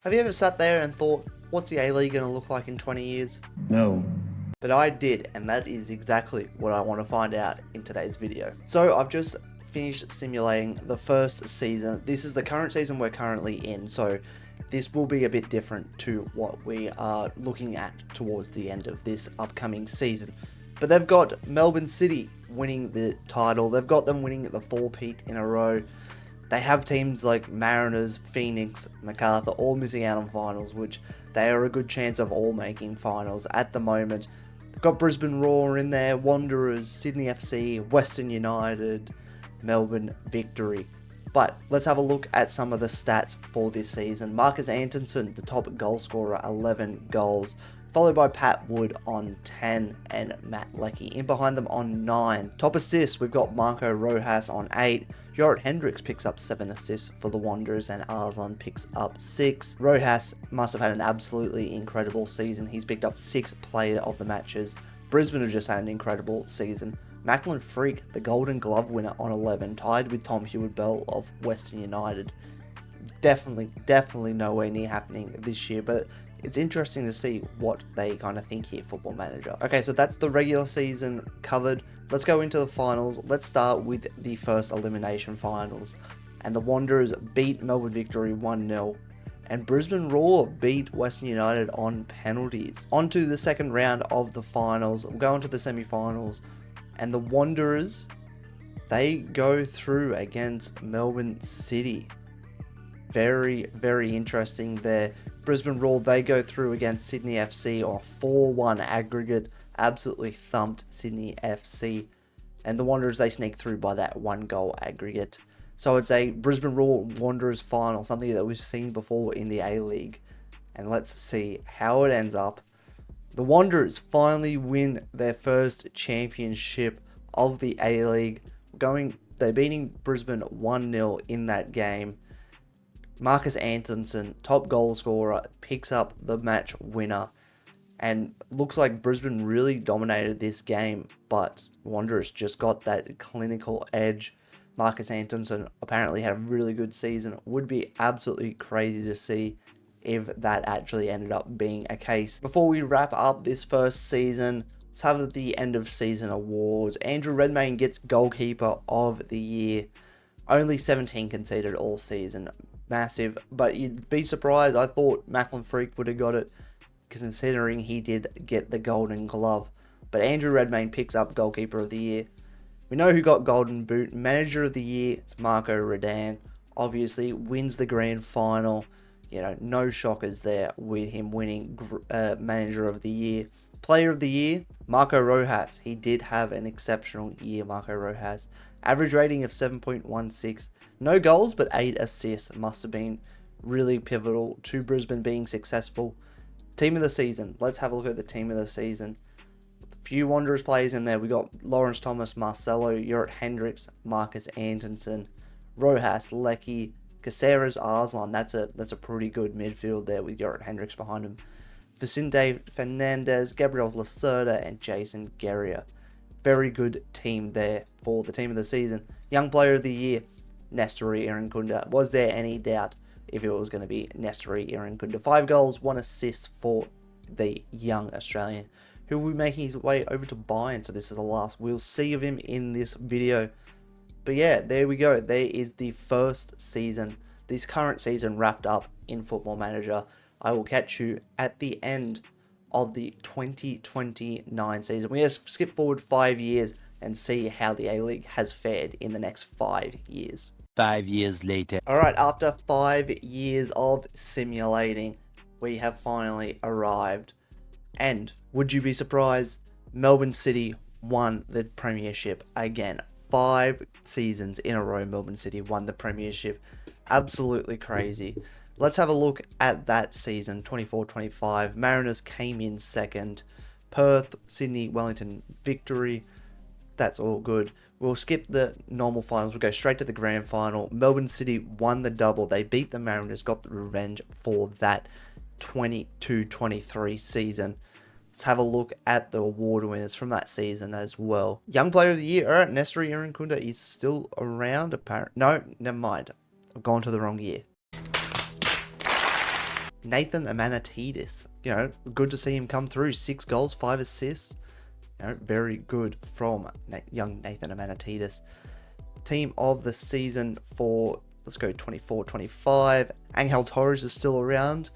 Have you ever sat there and thought, what's the A-League going to look like in 20 years? No. But I did, and that is exactly what I want to find out in today's video. So I've just finished simulating the first season. This is the current season we're currently in, so this will be a bit different to what we are looking at towards the end of this upcoming season. But they've got Melbourne City winning the title. They've got them winning the 4-peat in a row. They have teams like Mariners, Phoenix, Macarthur all missing out on finals, which they are a good chance of all making finals at the moment. They've got Brisbane Roar in there, Wanderers, Sydney FC, Western United, Melbourne Victory. But let's have a look at some of the stats for this season. Marcus Anderson, the top goal scorer, 11 goals. Followed by Pat Wood on 10 and Matt Leckie in behind them on 9. Top assists, we've got Marco Rojas on 8. Jorrit Hendricks picks up 7 assists for the Wanderers and Arslan picks up 6. Rojas must have had an absolutely incredible season. He's picked up 6 player of the matches. Brisbane have just had an incredible season. Macklin Freak, the Golden Glove winner on 11, tied with Tom Hewitt-Bell of Western United. Definitely nowhere near happening this year, but it's interesting to see what they kind of think here, Football Manager. Okay, so that's the regular season covered. Let's go into the finals. Let's start with the first elimination finals. And the Wanderers beat Melbourne Victory 1-0. And Brisbane Roar beat Western United on penalties. On to the second round of the finals. We'll go on to the semi-finals. And the Wanderers, they go through against Melbourne City. Very interesting there. Brisbane Roar, they go through against Sydney FC on a 4-1 aggregate. Absolutely thumped Sydney FC. And the Wanderers, they sneak through by that 1-goal aggregate. So it's a Brisbane Roar Wanderers final, something that we've seen before in the A-League. And let's see how it ends up. The Wanderers finally win their first championship of the A-League. They're beating Brisbane 1-0 in that game. Marcus Anderson, top goal scorer, picks up the match winner. And looks like Brisbane really dominated this game, but Wanderers just got that clinical edge. Marcus Anderson apparently had a really good season. Would be absolutely crazy to see if that actually ended up being a case. Before we wrap up this first season, let's have the end of season awards. Andrew Redmayne gets goalkeeper of the year. Only 17 conceded all season. Massive, but you'd be surprised. I thought Macklin Freak would have got it, considering he did get the Golden Glove. But Andrew Redmayne picks up goalkeeper of the year. We know who got Golden Boot. Manager of the year, it's Marco Redan. Obviously wins the grand final. You know, no shockers there with him winning manager of the year. Player of the year, Marco Rojas. He did have an exceptional year, Marco Rojas. Average rating of 7.16. No goals, but 8 assists. Must have been really pivotal to Brisbane being successful. Team of the season. Let's have a look at the team of the season. A few Wanderers players in there. We got Lawrence Thomas, Marcelo, Jorrit Hendricks, Marcus Anderson, Rojas, Leckie, Caceres, Arslan. That's a pretty good midfield there with Jorrit Hendricks behind him. Vicente Fernandez, Gabriel Lacerda, and Jason Guerrier. Very good team there for the team of the season. Young player of the year, Nestori Irankunda. Was there any doubt if it was going to be Nestori Irankunda? 5 goals, 1 assist for the young Australian, who will be making his way over to Bayern. So this is the last we'll see of him in this video. But yeah, there we go. There is the first season, this current season wrapped up in Football Manager. I will catch you at the end of the 2029 season. We're going to skip forward 5 years and see how the A-League has fared in the next 5 years. 5 years later. Alright, after 5 years of simulating, we have finally arrived. And would you be surprised? Melbourne City won the premiership again. 5 seasons in a row, Melbourne City won the premiership. Absolutely crazy. Let's have a look at that season, 24-25. Mariners came in second. Perth, Sydney, Wellington, Victory. That's all good. We'll skip the normal finals. We'll go straight to the grand final. Melbourne City won the double. They beat the Mariners, got the revenge for that 22-23 season. Let's have a look at the award winners from that season as well. Young player of the year. Alright, Nestori Irankunda is still around apparently. No, never mind. I've gone to the wrong year. Nathan Amanatidis. Good to see him come through. 6 goals, 5 assists. Very good from young Nathan Amanatidis. Team of the season for, let's go 24-25. Angel Torres is still around.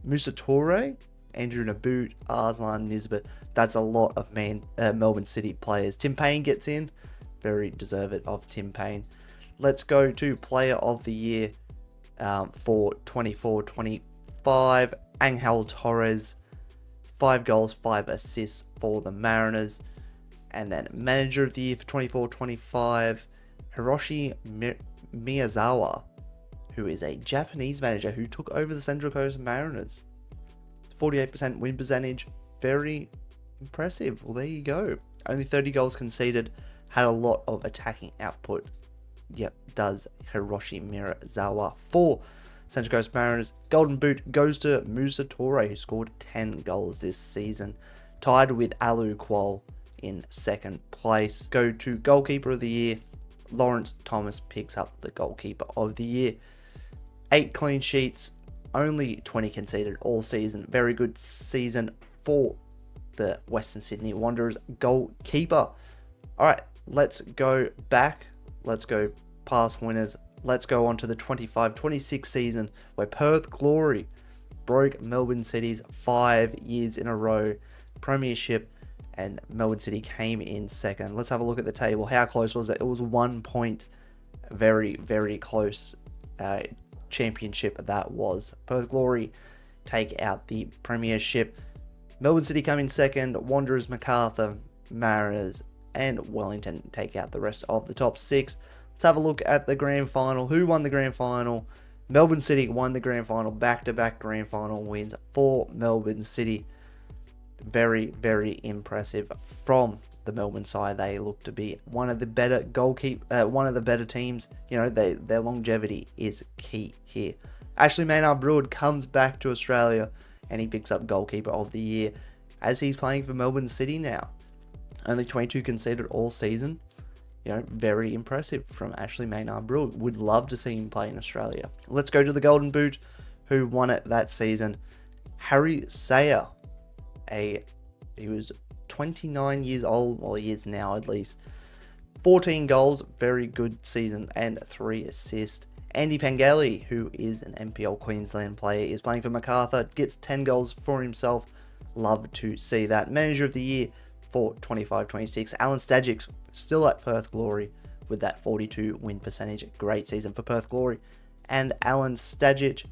Musa Toure, Andrew Naboot, Arslan Nisbet. That's a lot of Melbourne City players. Tim Payne gets in. Very deserved of Tim Payne. Let's go to player of the year for 24-25. Angel Torres. 5 goals, 5 assists for the Mariners. And then manager of the year for 24-25. Hiroshi Miyazawa, who is a Japanese manager who took over the Central Coast Mariners. 48% win percentage, very impressive. Well, there you go. Only 30 goals conceded, had a lot of attacking output. Yep, does Hiroshi Miyazawa for Central Coast Mariners. Golden Boot goes to Musa Toure, who scored 10 goals this season, tied with Alu Kuol in second place. Go to goalkeeper of the year. Lawrence Thomas picks up the goalkeeper of the year. 8 clean sheets, only 20 conceded all season. Very good season for the Western Sydney Wanderers goalkeeper. All right, let's go back. Let's go past winners. Let's go on to the 25-26 season, where Perth Glory broke Melbourne City's 5 years in a row premiership, and Melbourne City came in second. Let's have a look at the table. How close was it? It was 1 point. Very, very close championship that was. Perth Glory take out the premiership. Melbourne City come in second. Wanderers, Macarthur, Mariners, and Wellington take out the rest of the top 6. Let's have a look at the grand final. Who won the grand final? Melbourne City won the grand final. Back-to-back grand final wins for Melbourne City. Very, very impressive from the Melbourne side. They look to be one of the better one of the better teams. Their longevity is key here. Ashley Maynard-Bruin comes back to Australia, and he picks up goalkeeper of the year as he's playing for Melbourne City now. Only 22 conceded all season. Very impressive from Ashley Maynard-Bruin. Would love to see him play in Australia. Let's go to the Golden Boot, who won it that season. Harry Sayer. He was 29 years old, well, he is now at least. 14 goals, very good season, and 3 assists. Andy Pengelly, who is an NPL Queensland player, is playing for Macarthur, gets 10 goals for himself. Love to see that. Manager of the year for 25-26, Alan Stajic, still at Perth Glory with that 42 win percentage. Great season for Perth Glory. And Alan Stajic,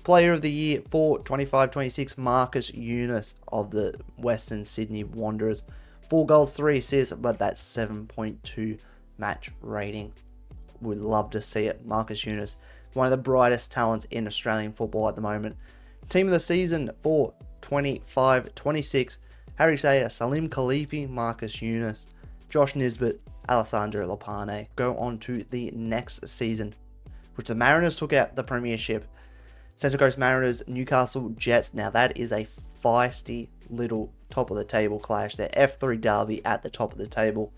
player of the year for 25-26, Marcus Eunice of the Western Sydney Wanderers. 4 goals, 3 assists, but that's 7.2 match rating. Would love to see it. Marcus Eunice, one of the brightest talents in Australian football at the moment. Team of the season for 25-26, Harry Sayer, Salim Khalifi, Marcus Eunice, Josh Nisbet, Alessandro Lopane. Go on to the next season, which the Mariners took out the premiership. Central Coast Mariners, Newcastle Jets. Now that is a feisty little top of the table clash. Their F3 derby at the top of the table.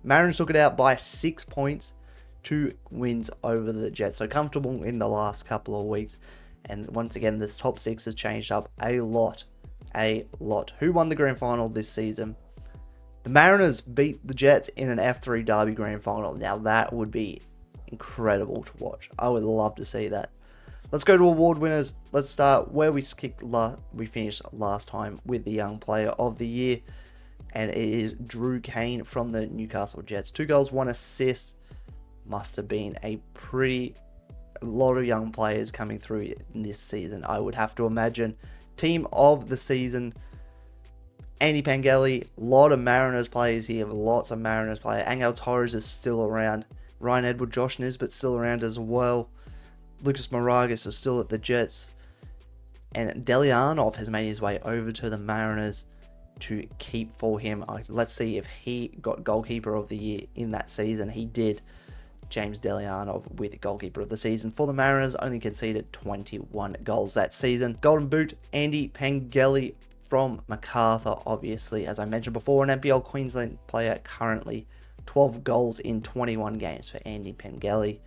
Mariners took it out by 6 points, 2 wins over the Jets. So comfortable in the last couple of weeks. And once again, this top 6 has changed up a lot. Who won the grand final this season? The Mariners beat the Jets in an F3 derby grand final. Now that would be incredible to watch. I would love to see that. Let's go to award winners. Let's start where we finished last time with the young player of the year. And it is Drew Kane from the Newcastle Jets. 2 goals, 1 assist. Must have been a lot of young players coming through in this season, I would have to imagine. Team of the season, Andy Pengelly. A lot of Mariners players here. Lots of Mariners players. Angel Torres is still around. Ryan Edward, Josh Nisbet still around as well. Lucas Moragas is still at the Jets. And Delianov has made his way over to the Mariners to keep for him. Let's see if he got goalkeeper of the year in that season. He did. James Delianov with goalkeeper of the season for the Mariners. Only conceded 21 goals that season. Golden Boot, Andy Pengelly from Macarthur, obviously. As I mentioned before, an NPL Queensland player currently. 12 goals in 21 games for Andy Pengelly.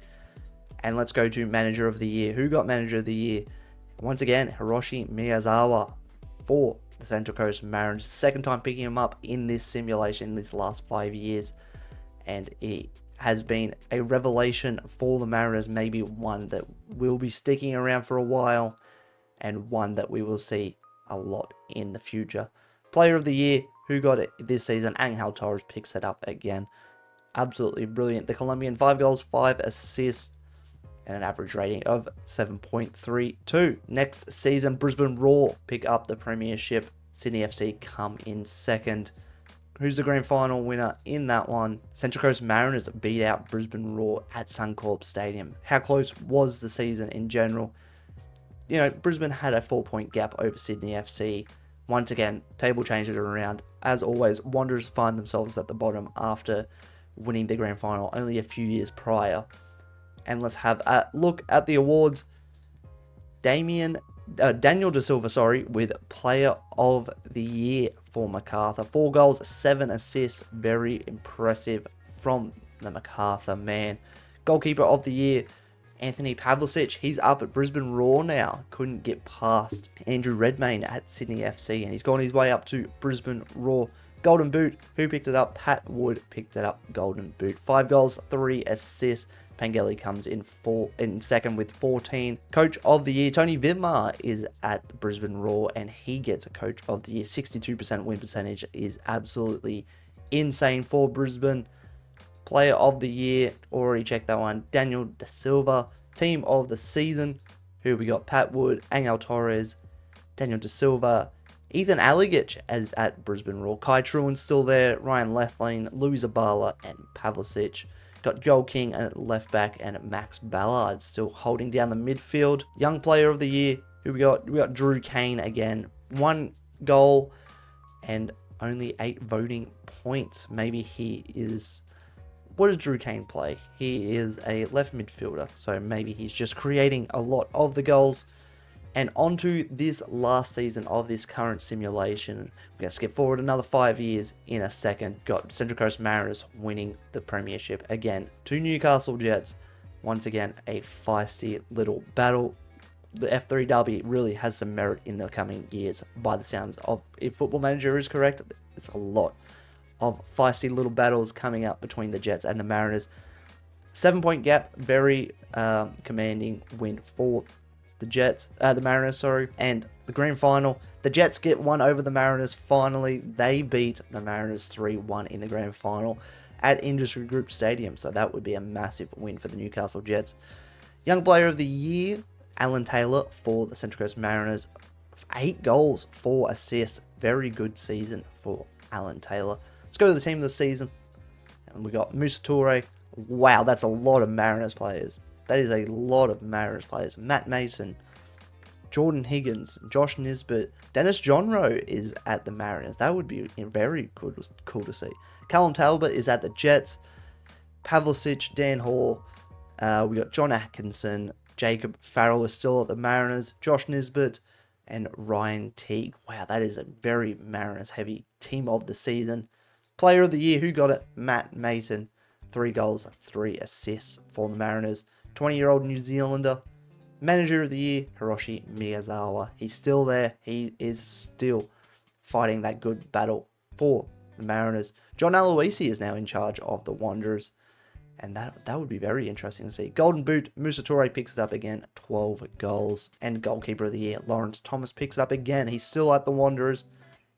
And let's go to Manager of the Year. Who got Manager of the Year? Once again, Hiroshi Miyazawa for the Central Coast Mariners. Second time picking him up in this simulation in this last 5 years. And he has been a revelation for the Mariners. Maybe one that will be sticking around for a while. And one that we will see a lot in the future. Player of the Year, who got it this season? Angel Torres picks it up again. Absolutely brilliant. The Colombian, 5 goals, 5 assists, and an average rating of 7.32. Next season, Brisbane Roar pick up the premiership. Sydney FC come in second. Who's the grand final winner in that one? Central Coast Mariners beat out Brisbane Roar at Suncorp Stadium. How close was the season in general? You know, Brisbane had a 4-point gap over Sydney FC. Once again, table changes around. As always, Wanderers find themselves at the bottom after winning the grand final only a few years prior. And let's have a look at the awards. Daniel De Silva, with Player of the Year for MacArthur. 4 goals, 7 assists. Very impressive from the MacArthur man. Goalkeeper of the Year, Anthony Pavlicic. He's up at Brisbane Roar now. Couldn't get past Andrew Redmayne at Sydney FC, and he's gone his way up to Brisbane Roar. Golden Boot, who picked it up? Pat Wood picked it up. Golden Boot. 5 goals, 3 assists. Pangeli comes in second with 14. Coach of the Year, Tony Vidmar is at Brisbane Roar, and he gets a Coach of the Year. 62% win percentage is absolutely insane for Brisbane. Player of the Year, already checked that one. Daniel De Silva. Team of the Season, who we got? Pat Wood, Angel Torres, Daniel De Silva, Ethan Alligich as at Brisbane Roar. Kai Truan's still there. Ryan Lethlean, Louis Zabala, and Pavlicic. Got Joel King at left back, and Max Ballard still holding down the midfield. Young Player of the Year, who we got? We got Drew Kane again. 1 goal and only 8 voting points. Maybe he is... What does Drew Kane play? He is a left midfielder, so maybe he's just creating a lot of the goals. And onto this last season of this current simulation. We're going to skip forward another 5 years in a second. Got Central Coast Mariners winning the premiership again to Newcastle Jets. Once again, a feisty little battle. The F3 derby really has some merit in the coming years by the sounds of, if Football Manager is correct, it's a lot of feisty little battles coming up between the Jets and the Mariners. 7-point gap, very commanding win for the Mariners, and the grand final. The Jets get one over the Mariners. Finally, they beat the Mariners 3-1 in the grand final at Industry Group Stadium, so that would be a massive win for the Newcastle Jets. Young Player of the Year, Alan Taylor for the Central Coast Mariners. 8 goals, 4 assists. Very good season for Alan Taylor. Let's go to the team of the season. And we got Musa Toure. Wow, that's a lot of Mariners players. That is a lot of Mariners players. Matt Mason, Jordan Higgins, Josh Nisbet, Dennis Johnroe is at the Mariners. That would be very cool to see. Callum Talbot is at the Jets. Pavlicic, Dan Hall. We got John Atkinson. Jacob Farrell is still at the Mariners. Josh Nisbet and Ryan Teague. Wow, that is a very Mariners heavy team of the season. Player of the Year, who got it? Matt Mason. 3 goals, 3 assists for the Mariners. 20-year-old New Zealander. Manager of the Year, Hiroshi Miyazawa. He's still there. He is still fighting that good battle for the Mariners. John Aloisi is now in charge of the Wanderers. And that would be very interesting to see. Golden Boot, Musa Toure picks it up again. 12 goals. And Goalkeeper of the Year, Lawrence Thomas picks it up again. He's still at the Wanderers.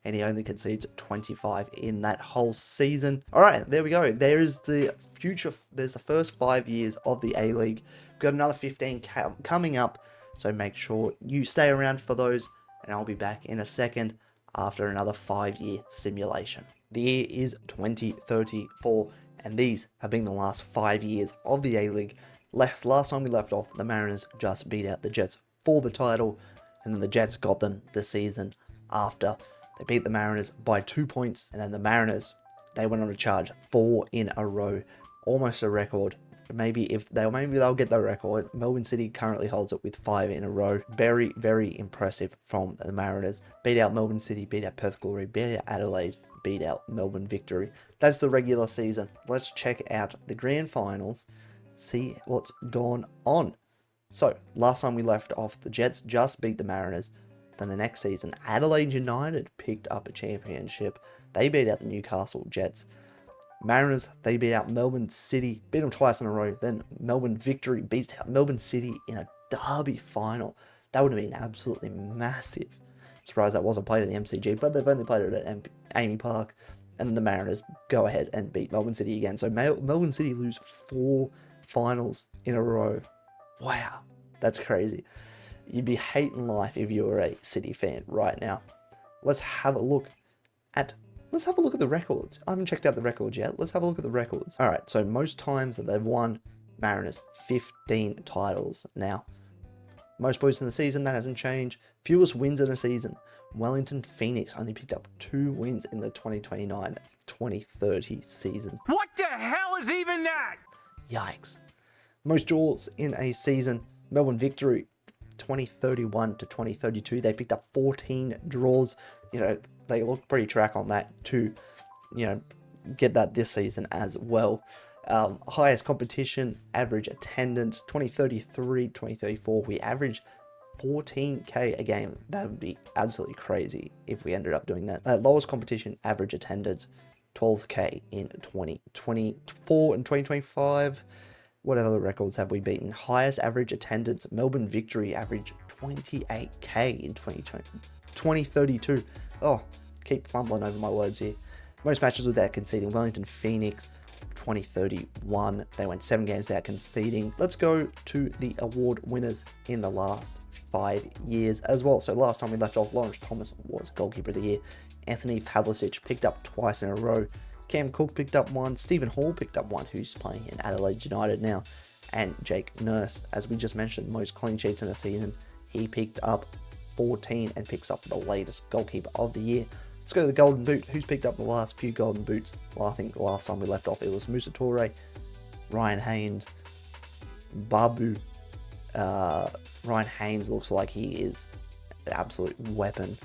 And he only concedes 25 in that whole season. All right, there we go. There's the future. There's the first 5 years of the A-League. We've got another 15 coming up. So make sure you stay around for those. And I'll be back in a second after another 5-year simulation. The year is 2034. And these have been the last 5 years of the A-League. Last time we left off, the Mariners just beat out the Jets for the title. And then the Jets got them the season after. They beat the Mariners by 2 points, and then the Mariners, they went on a charge 4 in a row, almost a record. Maybe they'll get the record. Melbourne City currently holds it with 5 in a row. Very, very impressive from the Mariners. Beat out Melbourne City, beat out Perth Glory, beat out Adelaide, beat out Melbourne Victory. That's the regular season. Let's check out the grand finals, see what's gone on. So, last time we left off, the Jets just beat the Mariners. Then the next season, Adelaide United picked up a championship. They beat out the Newcastle Jets. Mariners, they beat out Melbourne City, beat them twice in a row. Then Melbourne Victory beats out Melbourne City in a derby final. That would have been absolutely massive. Surprised that wasn't played at the MCG, but they've only played it at Amy Park. And then the Mariners go ahead and beat Melbourne City again. So Melbourne City lose 4 finals in a row. Wow, that's crazy. You'd be hating life if you were a City fan right now. Let's have a look at the records. I haven't checked out the records yet. Let's have a look at the records. All right, so most times that they've won, Mariners 15 titles. Now, most points in the season, that hasn't changed. Fewest wins in a season. Wellington Phoenix only picked up 2 wins in the 2029-2030 season. What the hell is even that? Yikes. Most draws in a season. Melbourne Victory 2031 to 2032. They picked up 14 draws. You know, they look pretty track on that to, you know, get that this season as well. Highest competition, average attendance, 2033, 2034. We averaged 14k a game. That would be absolutely crazy if we ended up doing that. Lowest competition, average attendance, 12k in 2024 and 2025. What other records have we beaten? Highest average attendance, Melbourne Victory average 28k in 2032. Oh, keep fumbling over my words here. Most matches without conceding, Wellington Phoenix 2031. They went 7 games without conceding. Let's go to the award winners in the last 5 years as well. So last time we left off, Lawrence Thomas was Goalkeeper of the Year. Anthony Pavlicic picked up twice in a row. Cam Cook picked up 1. Stephen Hall picked up 1, who's playing in Adelaide United now. And Jake Nurse, as we just mentioned, most clean sheets in a season. He picked up 14 and picks up the latest Goalkeeper of the Year. Let's go to the Golden Boot. Who's picked up the last few Golden Boots? Well, I think the last time we left off, it was Musa Toure, Ryan Haynes, Babu. Ryan Haynes looks like he is an absolute weapon.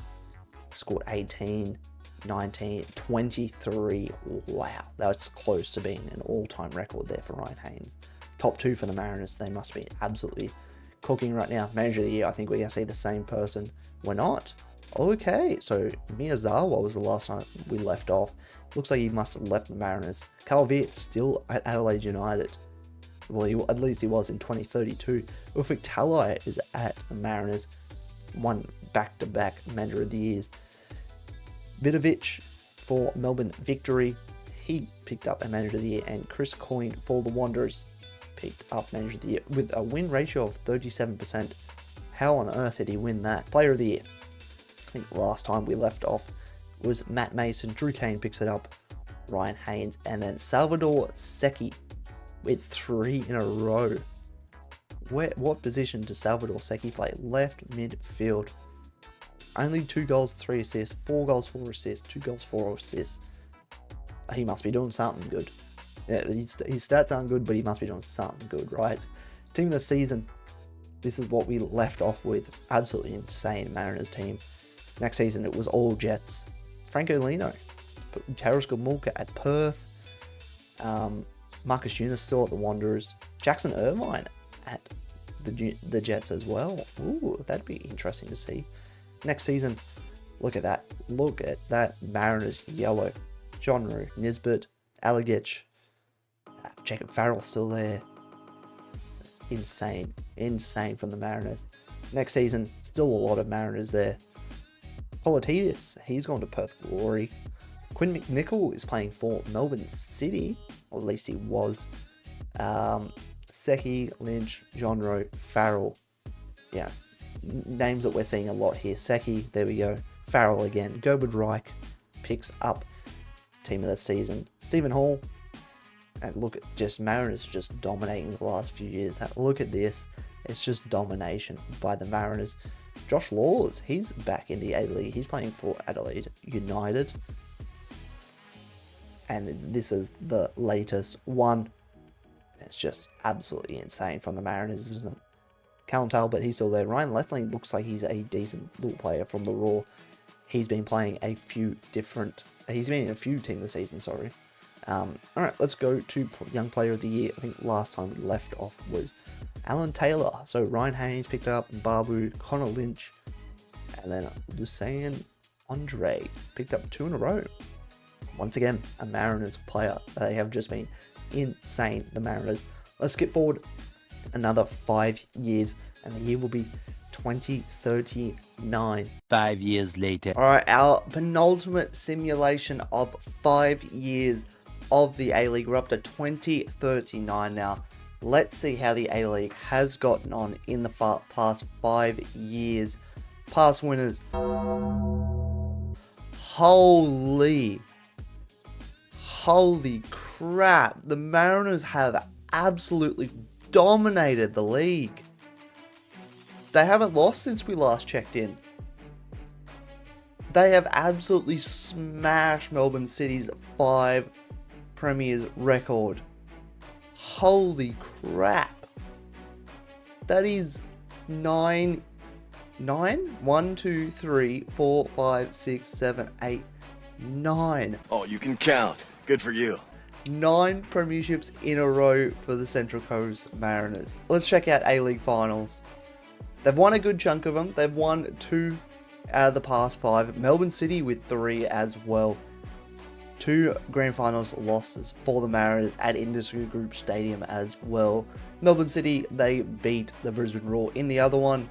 Scored 18, 19, 23. Wow, that's close to being an all-time record there for Ryan Haynes. Top 2 for the Mariners. They must be absolutely cooking right now. Manager of the Year, I think we're going to see the same person. We're not. Okay, so Miyazawa was the last time we left off. Looks like he must have left the Mariners. Carl Viet still at Adelaide United. Well, at least he was in 2032. Ufuk Talai is at the Mariners. Won back-to-back Manager of the Years. Vidovic for Melbourne Victory. He picked up a Manager of the Year. And Chris Coyne for the Wanderers picked up Manager of the Year with a win ratio of 37%. How on earth did he win that? Player of the Year. I think last time we left off was Matt Mason. Drew Kane picks it up. Ryan Haynes. And then Salvador Secchi with 3 in a row. What position does Salvador Secchi play? Left midfield. Only 2 goals, 3 assists. 4 goals, 4 assists. 2 goals, 4 assists. He must be doing something good. Yeah, his stats aren't good, but he must be doing something good, right? Team of the season. This is what we left off with. Absolutely insane Mariners team. Next season, it was all Jets. Franco Lino. Taras Gumulka at Perth. Marcus Yunus still at the Wanderers. Jackson Irvine at the Jets as well. Ooh, that'd be interesting to see. Next season, look at that. Look at that Mariners yellow. John Rue, Nisbet, Alagich, Jacob Farrell still there. Insane from the Mariners. Next season, still a lot of Mariners there. Politidis, he's gone to Perth Glory. Quinn McNichol is playing for Melbourne City, or at least he was. Secchi, Lynch, John Rowe, Farrell. Yeah, names that we're seeing a lot here. Secchi, there we go. Farrell again. Gerben Reich picks up Team of the Season. Stephen Hall. And look at just Mariners just dominating the last few years. Look at this. It's just domination by the Mariners. Josh Laws, he's back in the A-League. He's playing for Adelaide United. And this is the latest one. It's just absolutely insane from the Mariners, isn't it? Callum Talbot, he's still there. Ryan Lethling looks like he's a decent little player from the Raw. He's been playing a few different... He's been in a few Team of the Season, sorry. Alright, let's go to Young Player of the Year. I think last time we left off was Alan Taylor. So Ryan Haynes picked up Babu, Connor Lynch, and then Lucien Andre picked up 2 in a row. Once again, a Mariners player. They have just been insane, the Mariners. Let's skip forward another 5 years, and the year will be 2039. 5 years later. Alright, our penultimate simulation of 5 years of the A-League. We're up to 2039 now. Let's see how the A-League has gotten on in the past 5 years. Past winners. Holy crap. The Mariners have absolutely dominated the league. They haven't lost since we last checked in. They have absolutely smashed Melbourne City's 5 premiers record. Holy crap. That is 9. 1, 2, 3, 4, 5, 6, 7, 8, 9. Oh, you can count. Good for you. 9 premierships in a row for the Central Coast Mariners. Let's check out A-League finals. They've won a good chunk of them. They've won 2 out of the past 5. Melbourne City with 3 as well. 2 grand finals losses for the Mariners at Industry Group Stadium as well. Melbourne City, they beat the Brisbane Roar in the other one.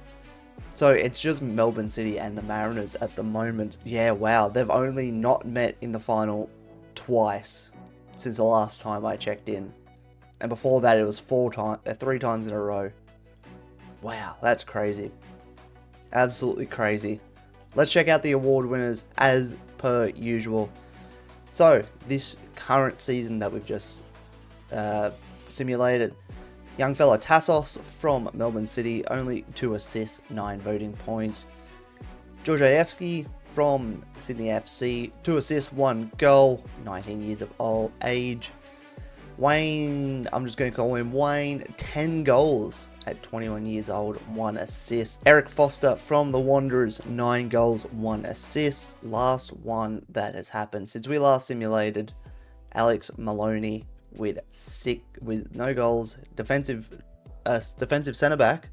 So it's just Melbourne City and the Mariners at the moment. Yeah, wow. They've only not met in the final twice since the last time I checked in. And before that, it was 3 times in a row. Wow, that's crazy. Absolutely crazy. Let's check out the award winners as per usual. So, this current season that we've just simulated, young fella Tassos from Melbourne City, only 2 assists, 9 voting points. Georgievski from Sydney FC, 2 assists, 1 goal, 19 years of age. Wayne, I'm just going to call him Wayne, 10 goals at 21 years old, 1 assist. Eric Foster from the Wanderers, 9 goals, 1 assist. Last one that has happened since we last simulated, Alex Maloney with no goals, defensive centre back,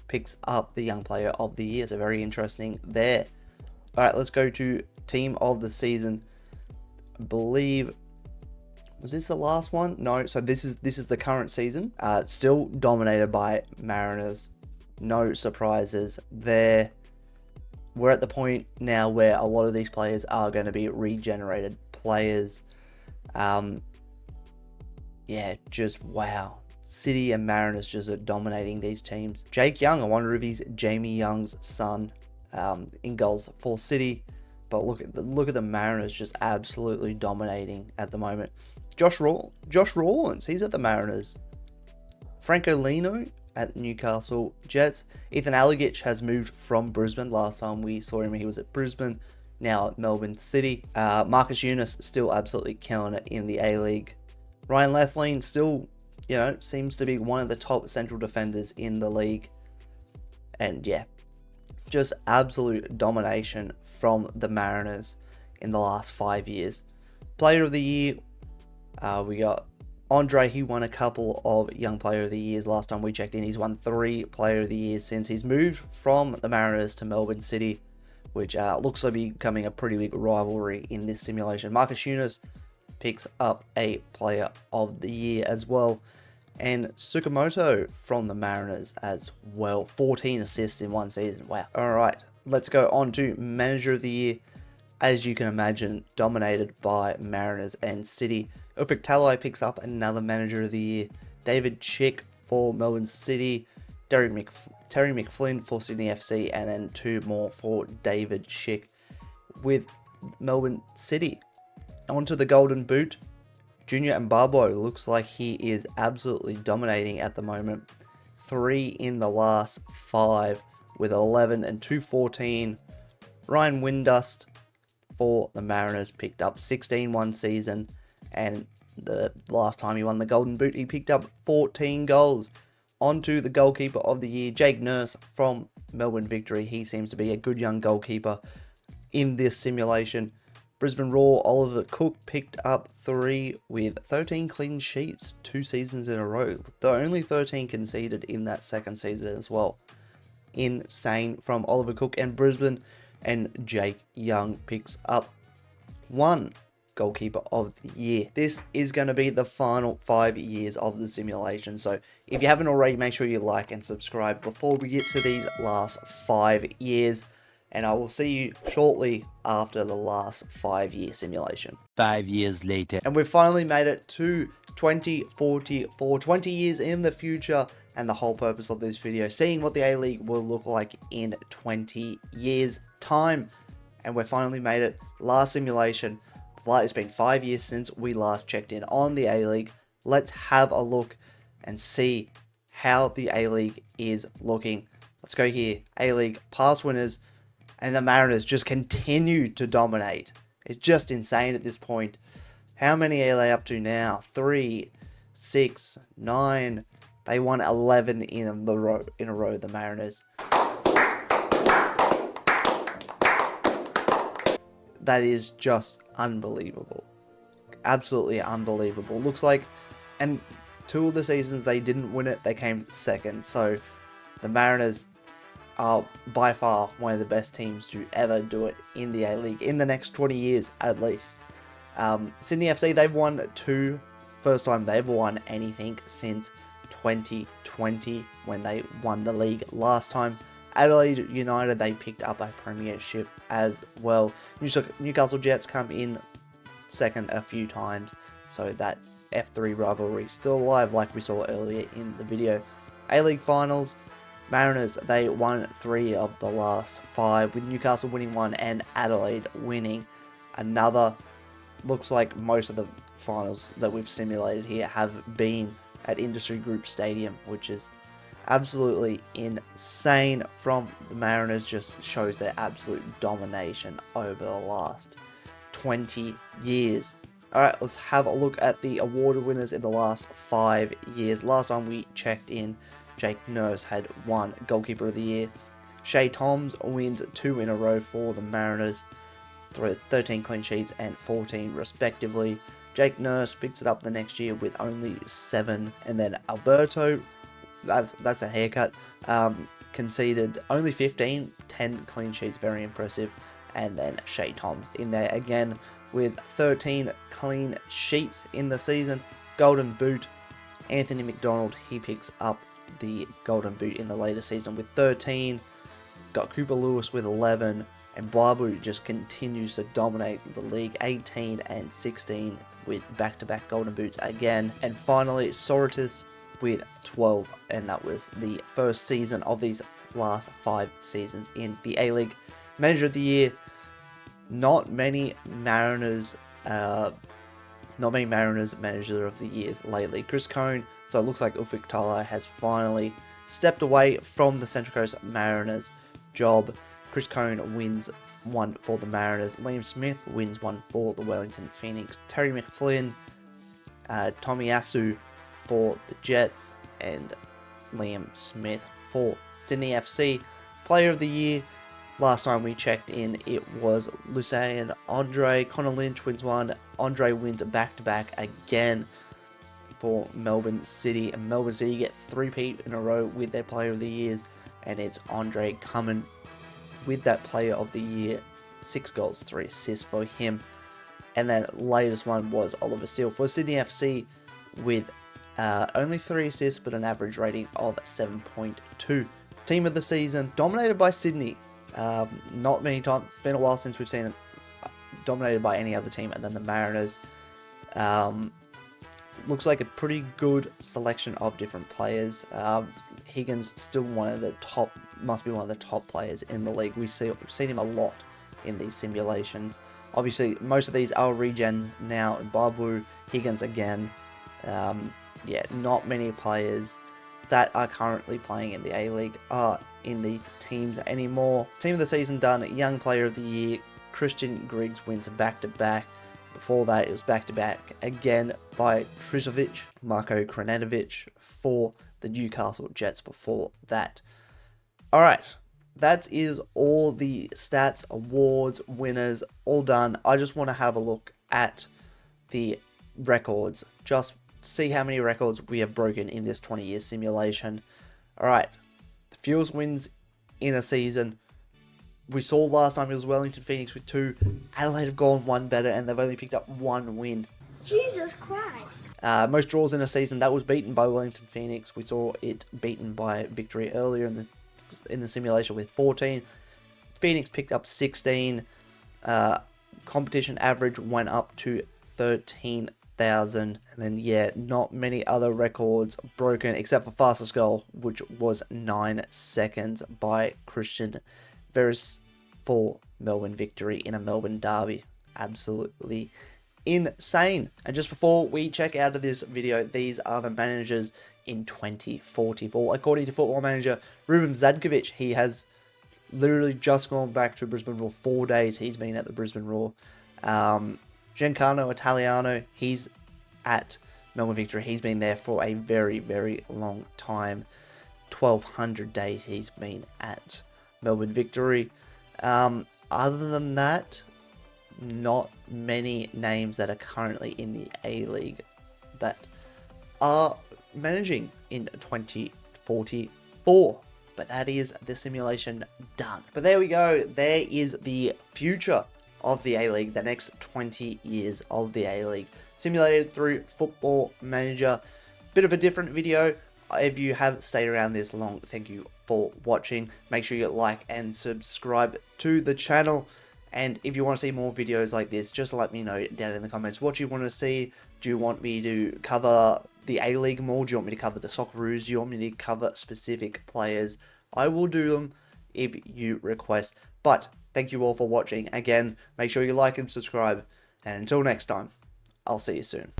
picks up the Young Player of the Year. So very interesting there. All right, let's go to Team of the Season. I believe, was this the last one? No. So this is the current season. Still dominated by Mariners. No surprises there. We're at the point now where a lot of these players are going to be regenerated players. Yeah, just wow. City and Mariners just are dominating these teams. Jake Young, I wonder if he's Jamie Young's son, in goals for City. But look at the Mariners just absolutely dominating at the moment. Josh Rawlins, he's at the Mariners. Franco Lino at Newcastle Jets. Ethan Alagich has moved from Brisbane. Last time we saw him, he was at Brisbane. Now at Melbourne City. Marcus Eunice still absolutely killing it in the A-League. Ryan Lethlean still, seems to be one of the top central defenders in the league. And yeah, just absolute domination from the Mariners in the last 5 years. Player of the Year, we got Andre. He won a couple of Young Player of the Years last time we checked in. He's won 3 Player of the Years since he's moved from the Mariners to Melbourne City, which looks to be becoming a pretty big rivalry in this simulation. Marcus Eunice picks up a Player of the Year as well. And Tsukamoto from the Mariners as well. 14 assists in one season. Wow. Alright, let's go on to Manager of the Year. As you can imagine, dominated by Mariners and City. Ufuk Talai picks up another Manager of the Year. David Chick for Melbourne City. Terry McFlynn for Sydney FC. And then 2 more for David Chick with Melbourne City. Onto the Golden Boot. Junior Mbabo looks like he is absolutely dominating at the moment. 3 in the last 5 with 11 and 214. Ryan Windust for the Mariners picked up 16 one season, and the last time he won the Golden Boot, he picked up 14 goals. Onto the Goalkeeper of the Year, Jake Nurse from Melbourne Victory. He seems to be a good young goalkeeper in this simulation. Brisbane Roar, Oliver Cook picked up 3 with 13 clean sheets 2 seasons in a row. The only 13 conceded in that second season as well. Insane from Oliver Cook. And Brisbane and Jake Young picks up 1 goalkeeper of the year. This is going to be the final 5 years of the simulation. So if you haven't already, make sure you like and subscribe before we get to these last 5 years. And I will see you shortly after the last 5-year simulation. 5 years later. And we've finally made it to 2044, 20 years in the future. And the whole purpose of this video, seeing what the A-League will look like in 20 years time. And we've finally made it. Last simulation. It's been 5 years since we last checked in on the A-League. Let's have a look and see how the A-League is looking. Let's go here. A-League past winners, and the Mariners just continue to dominate. It's just insane at this point. How many are they up to now? 3, 6, 9. They won 11 in a row, the Mariners. That is just unbelievable. Absolutely unbelievable. Looks like, and 2 of the seasons they didn't win it, they came second. So the Mariners are by far one of the best teams to ever do it in the A-League in the next 20 years at least. Sydney FC, they've won 2. First time they've won anything since 2020 when they won the league last time. Adelaide United, they picked up a premiership as well. Newcastle Jets come in second a few times, so that F3 rivalry still alive like we saw earlier in the video. A-League finals, Mariners, they won 3 of the last 5, with Newcastle winning 1 and Adelaide winning another. Looks like most of the finals that we've simulated here have been at Industry Group Stadium, which is absolutely insane from the Mariners. Just shows their absolute domination over the last 20 years. Alright, let's have a look at the award winners in the last 5 years. Last time we checked in, Jake Nurse had 1 goalkeeper of the year. Shea Toms wins 2 in a row for the Mariners, 13 clean sheets and 14 respectively. Jake Nurse picks it up the next year with only 7, and then Alberto, that's a haircut, conceded only 15, 10 clean sheets, very impressive. And then Shea Toms in there again with 13 clean sheets in the season. Golden Boot, Anthony McDonald, he picks up the Golden Boot in the later season with 13. Got Cooper Lewis with 11, and Barbu just continues to dominate the league, 18 and 16 with back-to-back Golden Boots again. And finally, Soritis with 12, and that was the first season of these last 5 seasons in the A-League. Manager of the year, not many Mariners manager of the years lately. Chris Cone, so it looks like Ufuk Talai has finally stepped away from the Central Coast Mariners job. Chris Cone wins 1 for the Mariners. Liam Smith wins 1 for the Wellington Phoenix. Terry McFlynn, Tomiyasu for the Jets, and Liam Smith for Sydney FC. Player of the year, last time we checked in, it was Lucien Andre. Connor Lynch wins 1. Andre wins back-to-back again for Melbourne City. And Melbourne City get 3-peat in a row with their player of the years, and it's Andre coming with that player of the year. 6 goals, 3 assists for him. And then latest one was Oliver Steele for Sydney FC with only 3 assists, but an average rating of 7.2. Team of the season, dominated by Sydney. Not many times. It's been a while since we've seen it dominated by any other team. And then the Mariners. Looks like a pretty good selection of different players. Higgins still one of the top, must be one of the top players in the league. We've seen him a lot in these simulations. Obviously, most of these are regen now. Babu, Higgins again. Yeah, not many players that are currently playing in the A-League are in these teams anymore. Team of the season done, young player of the year, Christian Griggs wins back-to-back. Before that, it was back-to-back again by Trizovic, Marko Kranetovic for the Newcastle Jets before that. Alright, that is all the stats, awards, winners, all done. I just want to have a look at the records. Just see how many records we have broken in this 20-year simulation. Alright, the fewest wins in a season. We saw last time it was Wellington Phoenix with 2. Adelaide have gone 1 better, and they've only picked up 1 win. Jesus Christ. Most draws in a season, that was beaten by Wellington Phoenix. We saw it beaten by Victory earlier in the simulation with 14. Phoenix picked up 16. Competition average went up to 13,000. And then, yeah, not many other records broken except for fastest goal, which was 9 seconds by Christian Veris for Melbourne Victory in a Melbourne derby. Absolutely insane. And just before we check out of this video, these are the managers in 2044. According to Football Manager, Ruben Zadkovic, he has literally just gone back to Brisbane Roar. 4 days he's been at the Brisbane Roar. Giancarlo Italiano, he's at Melbourne Victory. He's been there for a very, very long time. 1,200 days he's been at Melbourne Victory. Other than that, not many names that are currently in the A-League that are managing in 2044. But that is the simulation done. But there we go. There is the future of the A-League, the next 20 years of the A-League, simulated through Football Manager. Bit of a different video. If you have stayed around this long, thank you for watching. Make sure you like and subscribe to the channel. And if you want to see more videos like this, just let me know down in the comments what you want to see. Do you want me to cover the A-League more? Do you want me to cover the Socceroos? Do you want me to cover specific players? I will do them if you request. But thank you all for watching. Again, make sure you like and subscribe. And until next time, I'll see you soon.